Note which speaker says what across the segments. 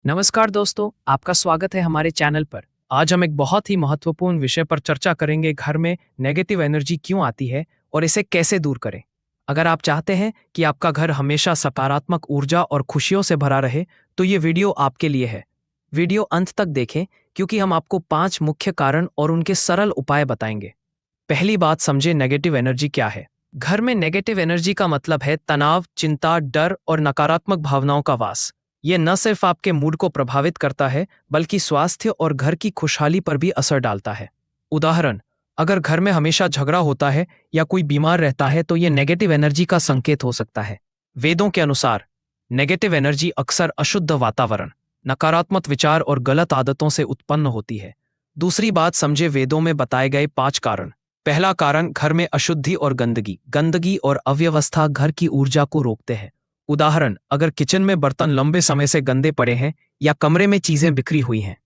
Speaker 1: नमस्कार दोस्तों, आपका स्वागत है हमारे चैनल पर। आज हम एक बहुत ही महत्वपूर्ण विषय पर चर्चा करेंगे। घर में नेगेटिव एनर्जी क्यों आती है और इसे कैसे दूर करें। अगर आप चाहते हैं कि आपका घर हमेशा सकारात्मक ऊर्जा और खुशियों से भरा रहे, तो ये वीडियो आपके लिए है। वीडियो अंत तक देखें क्योंकि हम आपको 5 मुख्य कारण और उनके सरल उपाय बताएंगे। पहली बात समझे नेगेटिव एनर्जी क्या है। घर में नेगेटिव एनर्जी का मतलब है तनाव, चिंता, डर और नकारात्मक भावनाओं का वास। ये न सिर्फ आपके मूड को प्रभावित करता है, बल्कि स्वास्थ्य और घर की खुशहाली पर भी असर डालता है। उदाहरण, अगर घर में हमेशा झगड़ा होता है या कोई बीमार रहता है तो ये नेगेटिव एनर्जी का संकेत हो सकता है। वेदों के अनुसार नेगेटिव एनर्जी अक्सर अशुद्ध वातावरण, नकारात्मक विचार और गलत आदतों से उत्पन्न होती है। दूसरी बात समझे वेदों में बताए गए 5 कारण। पहला कारण, घर में अशुद्धि और गंदगी। गंदगी और अव्यवस्था घर की ऊर्जा को रोकते हैं। उदाहरण, अगर किचन में बर्तन लंबे समय से गंदे पड़े हैं या कमरे में चीजें बिखरी हुई हैं,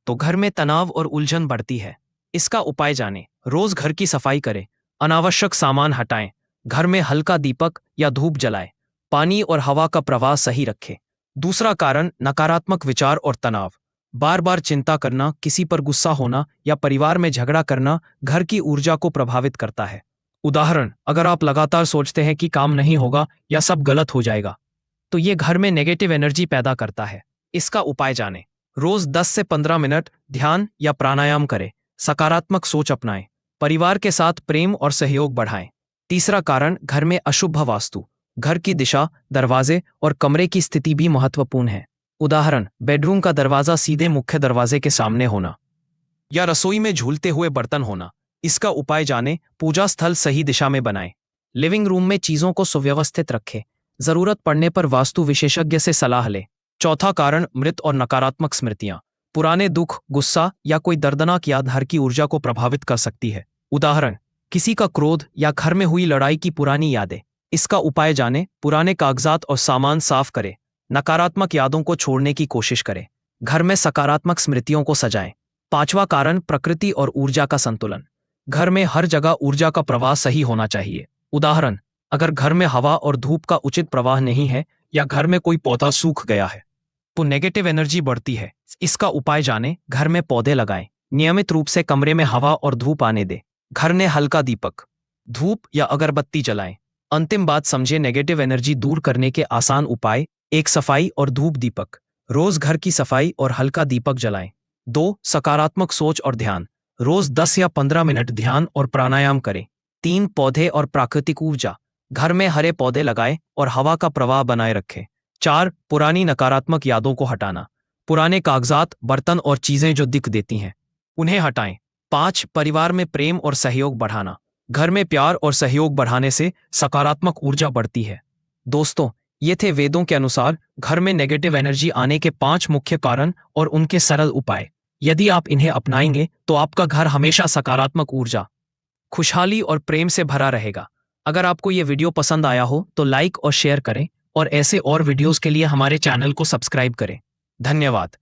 Speaker 1: तो घर में तनाव और उलझन बढ़ती है। इसका उपाय जानें। रोज घर की सफाई करें, अनावश्यक सामान हटाएं, घर में हल्का दीपक या धूप जलाएं, पानी और हवा का प्रवाह सही रखें। दूसरा कारण, नकारात्मक विचार और तनाव। बार बार चिंता करना, किसी पर गुस्सा होना या परिवार में झगड़ा करना घर की ऊर्जा को प्रभावित करता है। उदाहरण, अगर आप लगातार सोचते हैं कि काम नहीं होगा या सब गलत हो जाएगा, तो ये घर में नेगेटिव एनर्जी पैदा करता है। इसका उपाय जानें। रोज 10 से 15 मिनट ध्यान या प्राणायाम करें, सकारात्मक सोच अपनाएं, परिवार के साथ प्रेम और सहयोग बढ़ाएं। तीसरा कारण, घर में अशुभ वास्तु। घर की दिशा, दरवाजे और कमरे की स्थिति भी महत्वपूर्ण है। उदाहरण, बेडरूम का दरवाजा सीधे मुख्य दरवाजे के सामने होना या रसोई में झूलते हुए बर्तन होना। इसका उपाय जानें। पूजा स्थल सही दिशा में बनाएं, लिविंग रूम में चीजों को सुव्यवस्थित रखें, जरूरत पड़ने पर वास्तु विशेषज्ञ से सलाह लें। चौथा कारण, मृत और नकारात्मक स्मृतियां। पुराने दुख, गुस्सा या कोई दर्दनाक याद घर की ऊर्जा को प्रभावित कर सकती है। उदाहरण, किसी का क्रोध या घर में हुई लड़ाई की पुरानी यादें। इसका उपाय जानें। पुराने कागजात और सामान साफ करें, नकारात्मक यादों को छोड़ने की कोशिश करें, घर में सकारात्मक स्मृतियों को सजाएं। पांचवा कारण, प्रकृति और ऊर्जा का संतुलन। घर में हर जगह ऊर्जा का प्रवाह सही होना चाहिए। उदाहरण, अगर घर में हवा और धूप का उचित प्रवाह नहीं है या घर में कोई पौधा सूख गया है, तो नेगेटिव एनर्जी बढ़ती है। इसका उपाय जानें। घर में पौधे लगाएं, नियमित रूप से कमरे में हवा और धूप आने दें, घर में हल्का दीपक, धूप या अगरबत्ती जलाएं। अंतिम बात समझे नेगेटिव एनर्जी दूर करने के आसान उपाय। 1, सफाई और धूप दीपक। रोज घर की सफाई और हल्का दीपक जलाएं। 2, सकारात्मक सोच और ध्यान। रोज 10 या 15 मिनट ध्यान और प्राणायाम करें। 3, पौधे और प्राकृतिक ऊर्जा। घर में हरे पौधे लगाएं और हवा का प्रवाह बनाए रखें। 4, पुरानी नकारात्मक यादों को हटाना। पुराने कागजात, बर्तन और चीजें जो दिख देती हैं, उन्हें हटाएं। 5, परिवार में प्रेम और सहयोग बढ़ाना। घर में प्यार और सहयोग बढ़ाने से सकारात्मक ऊर्जा बढ़ती है। दोस्तों, ये थे वेदों के अनुसार घर में नेगेटिव एनर्जी आने के 5 मुख्य कारण और उनके सरल उपाय। यदि आप इन्हें अपनाएंगे तो आपका घर हमेशा सकारात्मक ऊर्जा, खुशहाली और प्रेम से भरा रहेगा। अगर आपको ये वीडियो पसंद आया हो तो लाइक और शेयर करें और ऐसे और वीडियोस के लिए हमारे चैनल को सब्सक्राइब करें। धन्यवाद।